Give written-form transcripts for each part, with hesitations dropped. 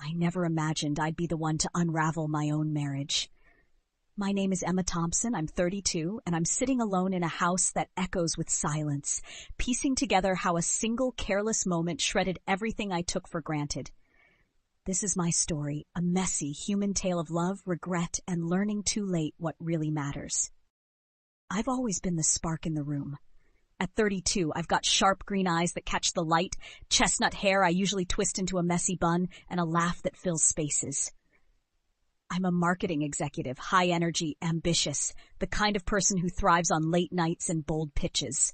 I never imagined I'd be the one to unravel my own marriage. My name is Emma Thompson, I'm 32, and I'm sitting alone in a house that echoes with silence, piecing together how a single careless moment shredded everything I took for granted. This is my story, a messy human tale of love, regret, and learning too late what really matters. I've always been the spark in the room. At 32, I've got sharp green eyes that catch the light, chestnut hair I usually twist into a messy bun, and a laugh that fills spaces. I'm a marketing executive, high energy, ambitious, the kind of person who thrives on late nights and bold pitches.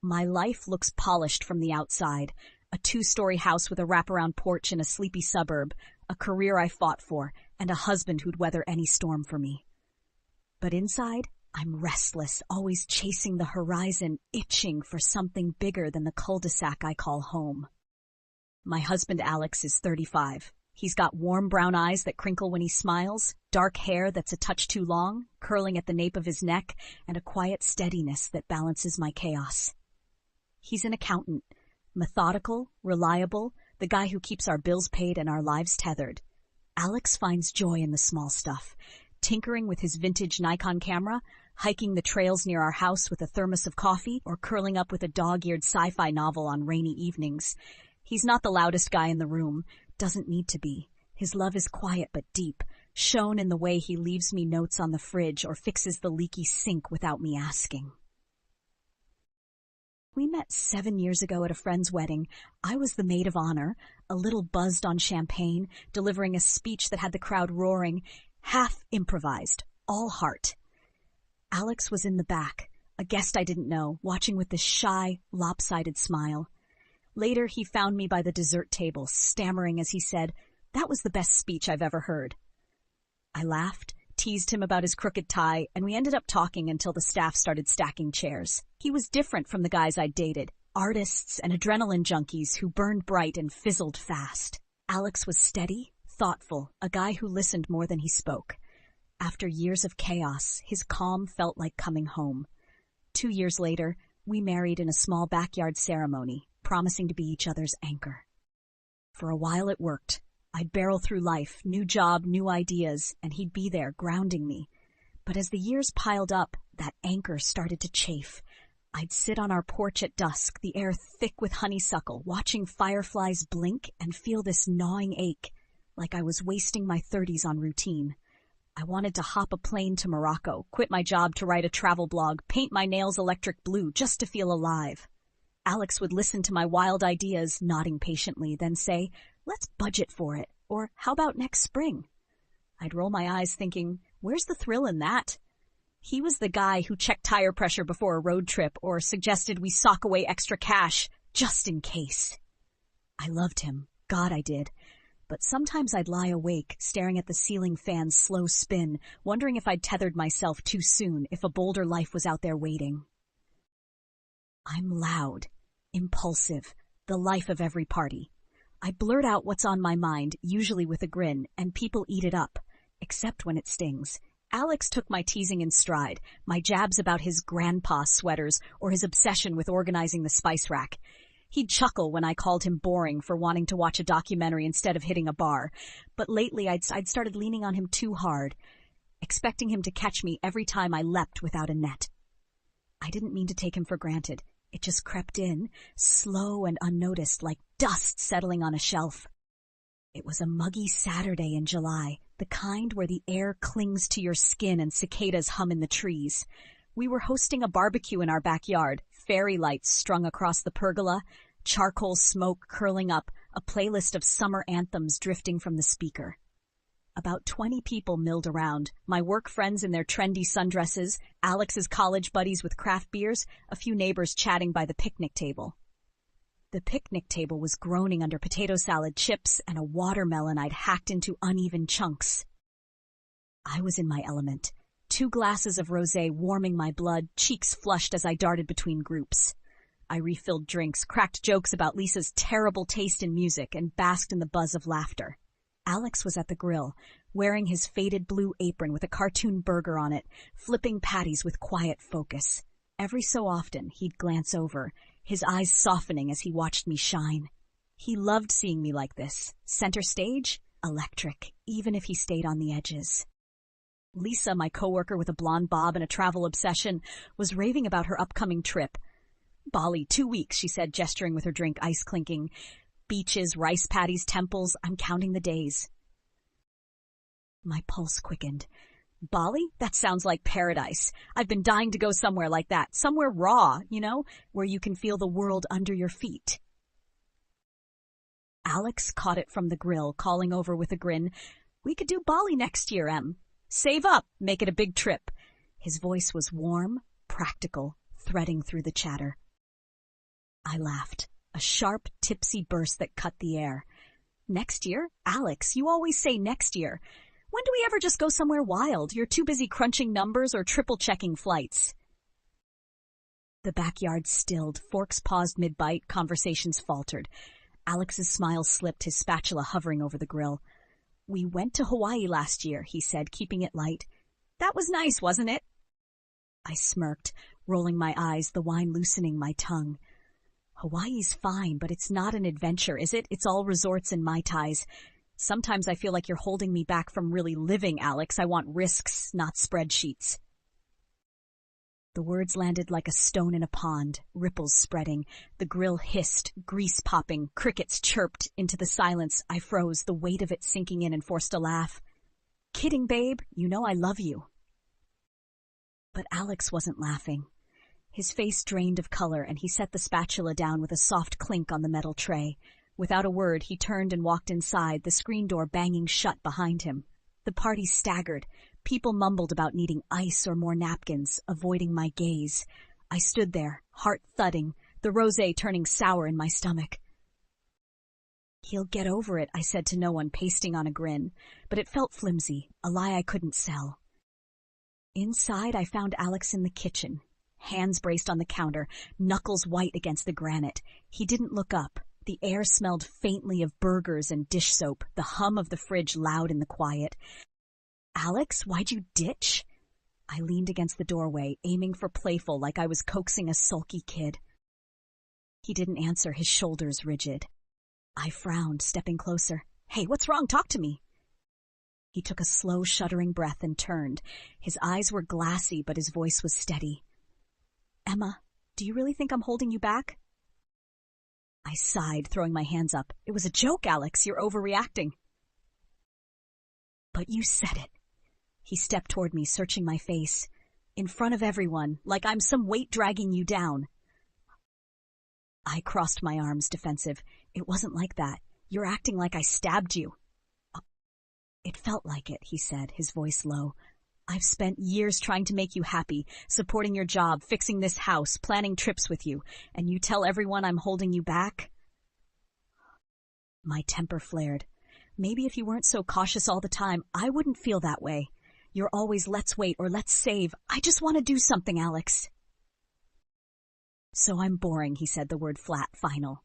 My life looks polished from the outside, a 2-story house with a wraparound porch in a sleepy suburb, a career I fought for, and a husband who'd weather any storm for me. But inside, I'm restless, always chasing the horizon, itching for something bigger than the cul-de-sac I call home. My husband Alex is 35. He's got warm brown eyes that crinkle when he smiles, dark hair that's a touch too long, curling at the nape of his neck, and a quiet steadiness that balances my chaos. He's an accountant, methodical, reliable, the guy who keeps our bills paid and our lives tethered. Alex finds joy in the small stuff, tinkering with his vintage Nikon camera, hiking the trails near our house with a thermos of coffee, or curling up with a dog-eared sci-fi novel on rainy evenings. He's not the loudest guy in the room, doesn't need to be. His love is quiet but deep, shown in the way he leaves me notes on the fridge or fixes the leaky sink without me asking. We met 7 years ago at a friend's wedding. I was the maid of honor, a little buzzed on champagne, delivering a speech that had the crowd roaring, half improvised, all heart. Alex was in the back, a guest I didn't know, watching with this shy, lopsided smile. Later, he found me by the dessert table, stammering as he said, "That was the best speech I've ever heard." I laughed, teased him about his crooked tie, and we ended up talking until the staff started stacking chairs. He was different from the guys I'd dated, artists and adrenaline junkies who burned bright and fizzled fast. Alex was steady, thoughtful, a guy who listened more than he spoke. After years of chaos, his calm felt like coming home. 2 years later, we married in a small backyard ceremony, promising to be each other's anchor. For a while it worked. I'd barrel through life, new job, new ideas, and he'd be there, grounding me. But as the years piled up, that anchor started to chafe. I'd sit on our porch at dusk, the air thick with honeysuckle, watching fireflies blink and feel this gnawing ache, like I was wasting my 30s on routine. I wanted to hop a plane to Morocco, quit my job to write a travel blog, paint my nails electric blue just to feel alive. Alex would listen to my wild ideas, nodding patiently, then say, "Let's budget for it," or "How about next spring?" I'd roll my eyes thinking, where's the thrill in that? He was the guy who checked tire pressure before a road trip or suggested we sock away extra cash, just in case. I loved him. God, I did. But sometimes I'd lie awake, staring at the ceiling fan's slow spin, wondering if I'd tethered myself too soon, if a bolder life was out there waiting. I'm loud, impulsive, the life of every party. I blurt out what's on my mind, usually with a grin, and people eat it up, except when it stings. Alex took my teasing in stride, my jabs about his grandpa sweaters or his obsession with organizing the spice rack. He'd chuckle when I called him boring for wanting to watch a documentary instead of hitting a bar, but lately I'd started leaning on him too hard, expecting him to catch me every time I leapt without a net. I didn't mean to take him for granted. It just crept in, slow and unnoticed, like dust settling on a shelf. It was a muggy Saturday in July, the kind where the air clings to your skin and cicadas hum in the trees. We were hosting a barbecue in our backyard, fairy lights strung across the pergola, charcoal smoke curling up, a playlist of summer anthems drifting from the speaker. About 20 people milled around, my work friends in their trendy sundresses, Alex's college buddies with craft beers, a few neighbors chatting by the picnic table. The picnic table was groaning under potato salad chips and a watermelon I'd hacked into uneven chunks. I was in my element. 2 glasses of rosé warming my blood, cheeks flushed as I darted between groups. I refilled drinks, cracked jokes about Lisa's terrible taste in music, and basked in the buzz of laughter. Alex was at the grill, wearing his faded blue apron with a cartoon burger on it, flipping patties with quiet focus. Every so often, he'd glance over, his eyes softening as he watched me shine. He loved seeing me like this. Center stage, electric, even if he stayed on the edges. Lisa, my coworker with a blonde bob and a travel obsession, was raving about her upcoming trip. Bali, 2 weeks, she said, gesturing with her drink, ice clinking. Beaches, rice paddies, temples, I'm counting the days. My pulse quickened. Bali? That sounds like paradise. I've been dying to go somewhere like that. Somewhere raw, where you can feel the world under your feet. Alex caught it from the grill, calling over with a grin. We could do Bali next year, Em. Save up, make it a big trip. His voice was warm, practical, threading through the chatter. I laughed, a sharp, tipsy burst that cut the air. Next year? Alex, you always say next year. When do we ever just go somewhere wild? You're too busy crunching numbers or triple-checking flights. The backyard stilled. Forks paused mid-bite. Conversations faltered. Alex's smile slipped, his spatula hovering over the grill. We went to Hawaii last year, he said, keeping it light. That was nice, wasn't it? I smirked, rolling my eyes, the wine loosening my tongue. Hawaii's fine, but it's not an adventure, is it? It's all resorts and Mai Tais. Sometimes I feel like you're holding me back from really living, Alex. I want risks, not spreadsheets. The words landed like a stone in a pond, ripples spreading. The grill hissed, grease popping, crickets chirped. Into the silence, I froze, the weight of it sinking in and forced a laugh. Kidding, babe. You know I love you. But Alex wasn't laughing. His face drained of color, and he set the spatula down with a soft clink on the metal tray. Without a word, he turned and walked inside, the screen door banging shut behind him. The party staggered. People mumbled about needing ice or more napkins, avoiding my gaze. I stood there, heart thudding, the rosé turning sour in my stomach. He'll get over it, I said to no one, pasting on a grin, but it felt flimsy, a lie I couldn't sell. Inside, I found Alex in the kitchen, hands braced on the counter, knuckles white against the granite. He didn't look up. The air smelled faintly of burgers and dish soap, the hum of the fridge loud in the quiet. Alex, why'd you ditch? I leaned against the doorway, aiming for playful like I was coaxing a sulky kid. He didn't answer, his shoulders rigid. I frowned, stepping closer. Hey, what's wrong? Talk to me. He took a slow, shuddering breath and turned. His eyes were glassy, but his voice was steady. Emma, do you really think I'm holding you back? I sighed, throwing my hands up. It was a joke, Alex. You're overreacting. But you said it. He stepped toward me, searching my face. In front of everyone, like I'm some weight dragging you down. I crossed my arms, defensive. It wasn't like that. You're acting like I stabbed you. It felt like it, he said, his voice low. I've spent years trying to make you happy, supporting your job, fixing this house, planning trips with you, and you tell everyone I'm holding you back? My temper flared. Maybe if you weren't so cautious all the time, I wouldn't feel that way. You're always let's wait or let's save. I just want to do something, Alex. So I'm boring, he said, the word flat, final.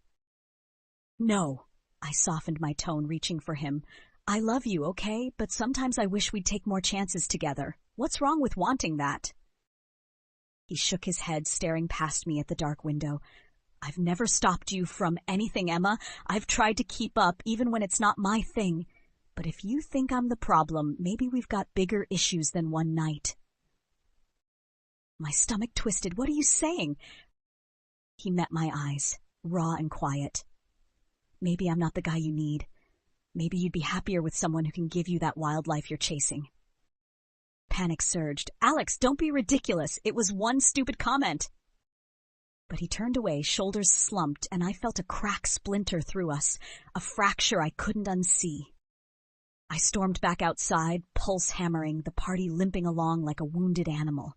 No. I softened my tone, reaching for him. I love you, okay? But sometimes I wish we'd take more chances together. What's wrong with wanting that? He shook his head, staring past me at the dark window. I've never stopped you from anything, Emma. I've tried to keep up, even when it's not my thing. But if you think I'm the problem, maybe we've got bigger issues than one night. My stomach twisted. What are you saying? He met my eyes, raw and quiet. Maybe I'm not the guy you need. Maybe you'd be happier with someone who can give you that wild life you're chasing. Panic surged. Alex, don't be ridiculous. It was one stupid comment. But he turned away, shoulders slumped, and I felt a crack splinter through us, a fracture I couldn't unsee. I stormed back outside, pulse hammering, the party limping along like a wounded animal.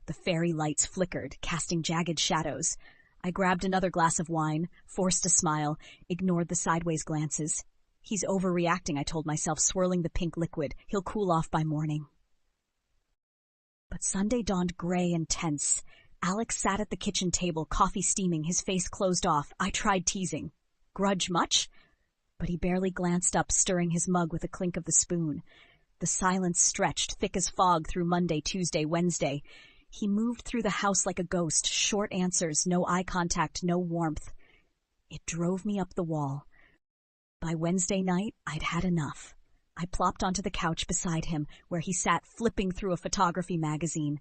The fairy lights flickered, casting jagged shadows. I grabbed another glass of wine, forced a smile, ignored the sideways glances. He's overreacting, I told myself, swirling the pink liquid. He'll cool off by morning. But Sunday dawned gray and tense. Alex sat at the kitchen table, coffee steaming, his face closed off. I tried teasing. Grudge much? But he barely glanced up, stirring his mug with a clink of the spoon. The silence stretched, thick as fog, through Monday, Tuesday, Wednesday. He moved through the house like a ghost, short answers, no eye contact, no warmth. It drove me up the wall. By Wednesday night, I'd had enough. I plopped onto the couch beside him, where he sat flipping through a photography magazine.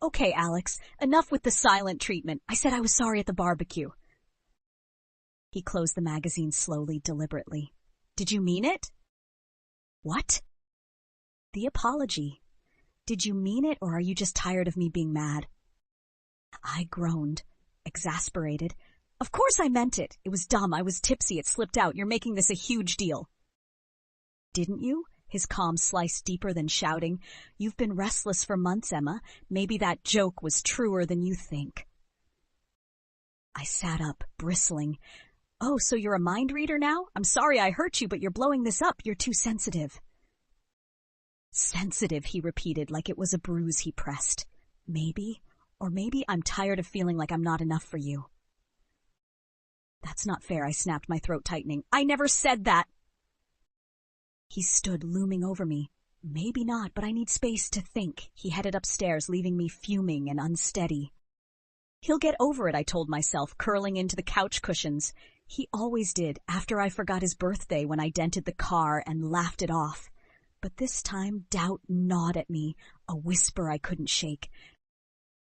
"Okay, Alex, enough with the silent treatment. I said I was sorry at the barbecue." He closed the magazine slowly, deliberately. "Did you mean it?" "What?" "The apology. Did you mean it, or are you just tired of me being mad?" I groaned, exasperated. "Of course I meant it. It was dumb. I was tipsy. It slipped out. You're making this a huge deal." "Didn't you?" His calm sliced deeper than shouting. "You've been restless for months, Emma. Maybe that joke was truer than you think." I sat up, bristling. "Oh, so you're a mind reader now? I'm sorry I hurt you, but you're blowing this up. You're too sensitive." "Sensitive," he repeated, like it was a bruise he pressed. "Maybe, or maybe I'm tired of feeling like I'm not enough for you." "That's not fair," I snapped, my throat tightening. "I never said that." He stood looming over me. "Maybe not, but I need space to think." He headed upstairs, leaving me fuming and unsteady. "He'll get over it," I told myself, curling into the couch cushions. He always did, after I forgot his birthday when I dented the car and laughed it off. But this time, doubt gnawed at me, a whisper I couldn't shake.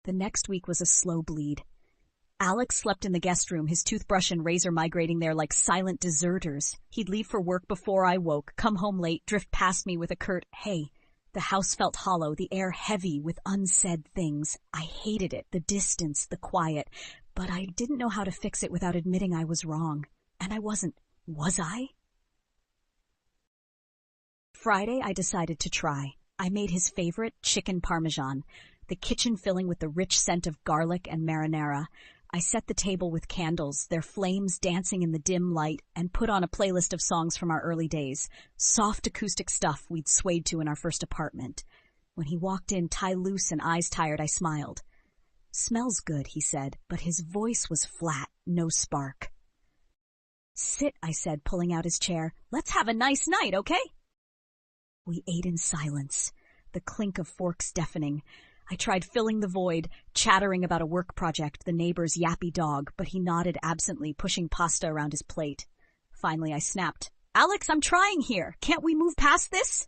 The next week was a slow bleed. Alex slept in the guest room, his toothbrush and razor migrating there like silent deserters. He'd leave for work before I woke, come home late, drift past me with a curt, "Hey." The house felt hollow, the air heavy with unsaid things. I hated it, the distance, the quiet, but I didn't know how to fix it without admitting I was wrong. And I wasn't. Was I? Friday, I decided to try. I made his favorite, chicken parmesan, the kitchen filling with the rich scent of garlic and marinara. I set the table with candles, their flames dancing in the dim light, and put on a playlist of songs from our early days, soft acoustic stuff we'd swayed to in our first apartment. When he walked in, tie loose and eyes tired, I smiled. "Smells good," he said, but his voice was flat, no spark. "Sit," I said, pulling out his chair. "Let's have a nice night, okay?" We ate in silence, the clink of forks deafening. I tried filling the void, chattering about a work project, the neighbor's yappy dog, but he nodded absently, pushing pasta around his plate. Finally, I snapped, "Alex, I'm trying here. Can't we move past this?"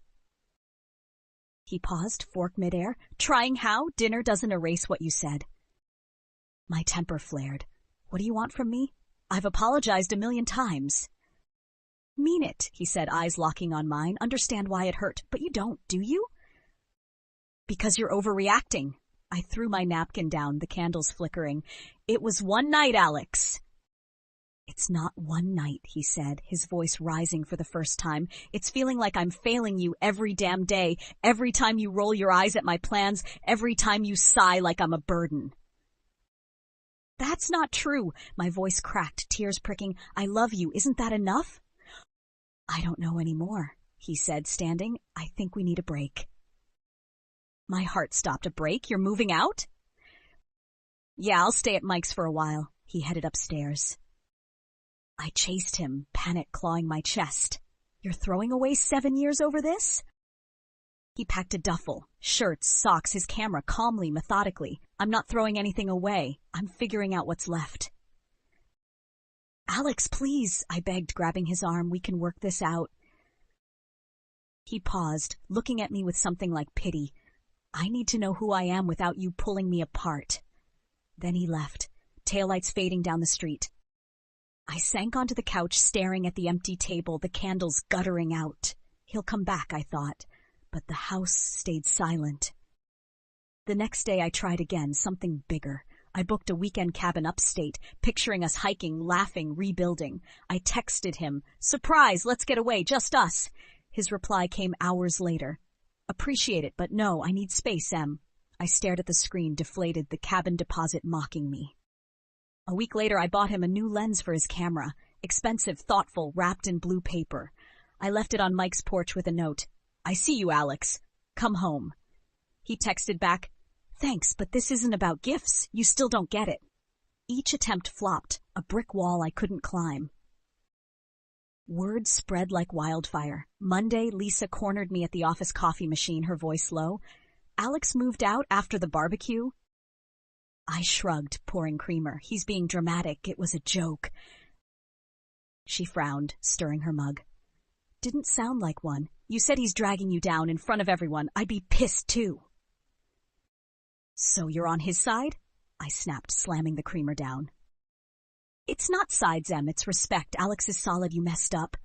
He paused, fork midair. "Trying how? Dinner doesn't erase what you said." My temper flared. "What do you want from me? I've apologized 1,000,000 times. "Mean it," he said, eyes locking on mine. "Understand why it hurt, but you don't, do you?" "Because you're overreacting." I threw my napkin down, the candles flickering. "It was one night, Alex." "It's not one night," he said, his voice rising for the first time. "It's feeling like I'm failing you every damn day, every time you roll your eyes at my plans, every time you sigh like I'm a burden." "That's not true." My voice cracked, tears pricking. "I love you. Isn't that enough?" "I don't know anymore," he said, standing. "I think we need a break." My heart stopped. "A break? You're moving out?" "Yeah, I'll stay at Mike's for a while." He headed upstairs. I chased him, panic clawing my chest. "You're throwing away 7 years over this?" He packed a duffel, shirts, socks, his camera, calmly, methodically. "I'm not throwing anything away. I'm figuring out what's left." "Alex, please," I begged, grabbing his arm. "We can work this out." He paused, looking at me with something like pity. "I need to know who I am without you pulling me apart." Then he left, taillights fading down the street. I sank onto the couch, staring at the empty table, the candles guttering out. He'll come back, I thought, but the house stayed silent. The next day I tried again, something bigger. I booked a weekend cabin upstate, picturing us hiking, laughing, rebuilding. I texted him, "Surprise, let's get away, just us." His reply came hours later. "Appreciate it, but no, I need space, Em." I stared at the screen, deflated, the cabin deposit mocking me. A week later, I bought him a new lens for his camera. Expensive, thoughtful, wrapped in blue paper. I left it on Mike's porch with a note. "I see you, Alex. Come home." He texted back, "Thanks, but this isn't about gifts. You still don't get it." Each attempt flopped, a brick wall I couldn't climb. Word spread like wildfire. Monday, Lisa cornered me at the office coffee machine, her voice low. "Alex moved out after the barbecue?" I shrugged, pouring creamer. "He's being dramatic. It was a joke." She frowned, stirring her mug. Didn't sound like one. You said he's dragging you down in front of everyone. I'd be pissed too. So you're on his side? I snapped, slamming the creamer down. It's not sides, Em, it's respect. Alex is solid, you messed up.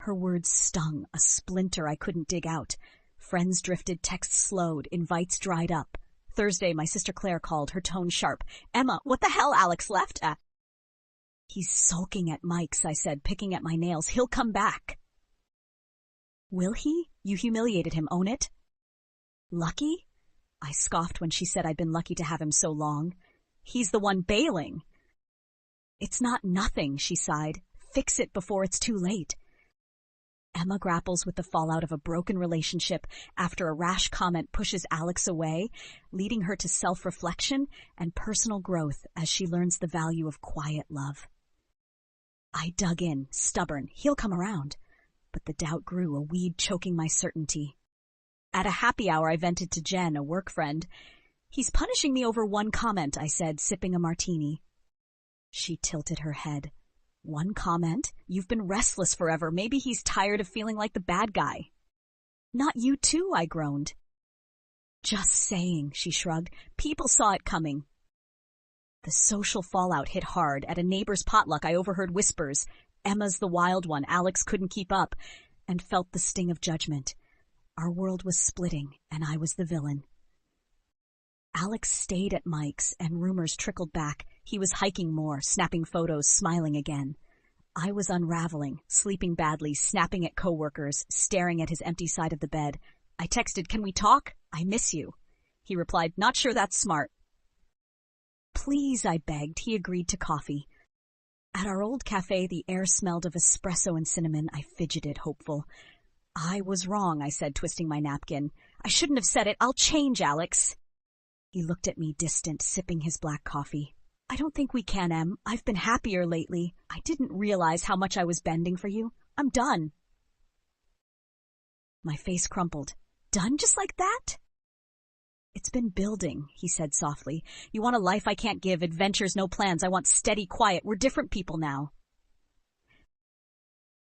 Her words stung, a splinter I couldn't dig out. Friends drifted, texts slowed, invites dried up. Thursday, my sister Claire called, her tone sharp. Emma, what the hell, Alex left? He's sulking at Mike's, I said, picking at my nails. He'll come back. Will he? You humiliated him, own it? Lucky? I scoffed when she said I'd been lucky to have him so long. He's the one bailing. It's not nothing, she sighed. Fix it before it's too late. Emma grapples with the fallout of a broken relationship after a rash comment pushes Alex away, leading her to self-reflection and personal growth as she learns the value of quiet love. I dug in, stubborn. He'll come around. But the doubt grew, a weed choking my certainty. At a happy hour, I vented to Jen, a work friend. He's punishing me over one comment, I said, sipping a martini. She tilted her head. One comment? You've been restless forever. Maybe he's tired of feeling like the bad guy. Not you too, I groaned. Just saying, she shrugged. People saw it coming. The social fallout hit hard. At a neighbor's potluck, I overheard whispers. Emma's the wild one. Alex couldn't keep up, and felt the sting of judgment. Our world was splitting, and I was the villain. Alex stayed at Mike's, and rumors trickled back. He was hiking more, snapping photos, smiling again. I was unraveling, sleeping badly, snapping at coworkers, staring at his empty side of the bed. I texted, "Can we talk? I miss you." He replied, "Not sure that's smart." Please, I begged. He agreed to coffee. At our old cafe, the air smelled of espresso and cinnamon. I fidgeted, hopeful. I was wrong, I said, twisting my napkin. I shouldn't have said it. I'll change, Alex. He looked at me, distant, sipping his black coffee. I don't think we can, Em. I've been happier lately. I didn't realize how much I was bending for you. I'm done. My face crumpled. Done just like that? It's been building, he said softly. You want a life I can't give, adventures, no plans. I want steady quiet. We're different people now.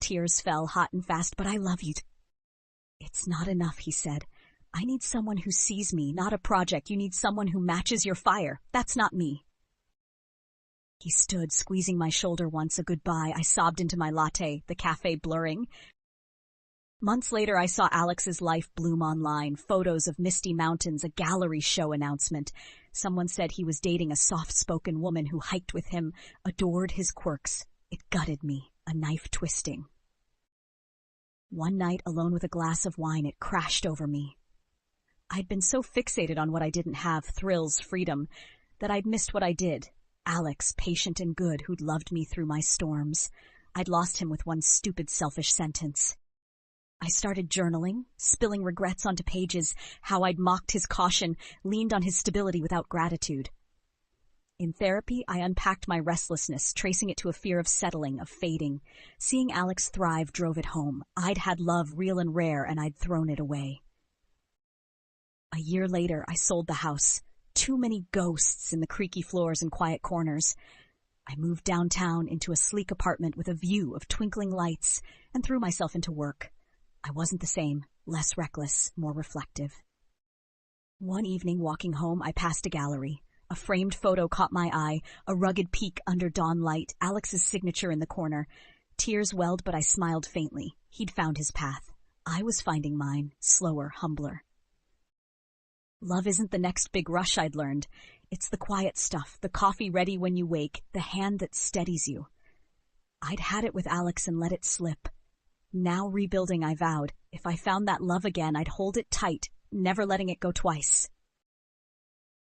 Tears fell hot and fast, but I love you. It's not enough, he said. I need someone who sees me, not a project. You need someone who matches your fire. That's not me. He stood, squeezing my shoulder once, a goodbye. I sobbed into my latte, the cafe blurring. Months later, I saw Alex's life bloom online, photos of misty mountains, a gallery show announcement. Someone said he was dating a soft-spoken woman who hiked with him, adored his quirks. It gutted me, a knife twisting. One night, alone with a glass of wine, it crashed over me. I'd been so fixated on what I didn't have, thrills, freedom, that I'd missed what I did. Alex, patient and good, who'd loved me through my storms. I'd lost him with one stupid, selfish sentence. I started journaling, spilling regrets onto pages, how I'd mocked his caution, leaned on his stability without gratitude. In therapy, I unpacked my restlessness, tracing it to a fear of settling, of fading. Seeing Alex thrive drove it home. I'd had love real and rare, and I'd thrown it away. A year later, I sold the house. Too many ghosts in the creaky floors and quiet corners. I moved downtown into a sleek apartment with a view of twinkling lights and threw myself into work. I wasn't the same, less reckless, more reflective. One evening, walking home, I passed a gallery. A framed photo caught my eye, a rugged peak under dawn light, Alex's signature in the corner. Tears welled, but I smiled faintly. He'd found his path. I was finding mine, slower, humbler. Love isn't the next big rush, I'd learned. It's the quiet stuff, the coffee ready when you wake, the hand that steadies you. I'd had it with Alex and let it slip. Now rebuilding, I vowed, if I found that love again, I'd hold it tight, never letting it go twice.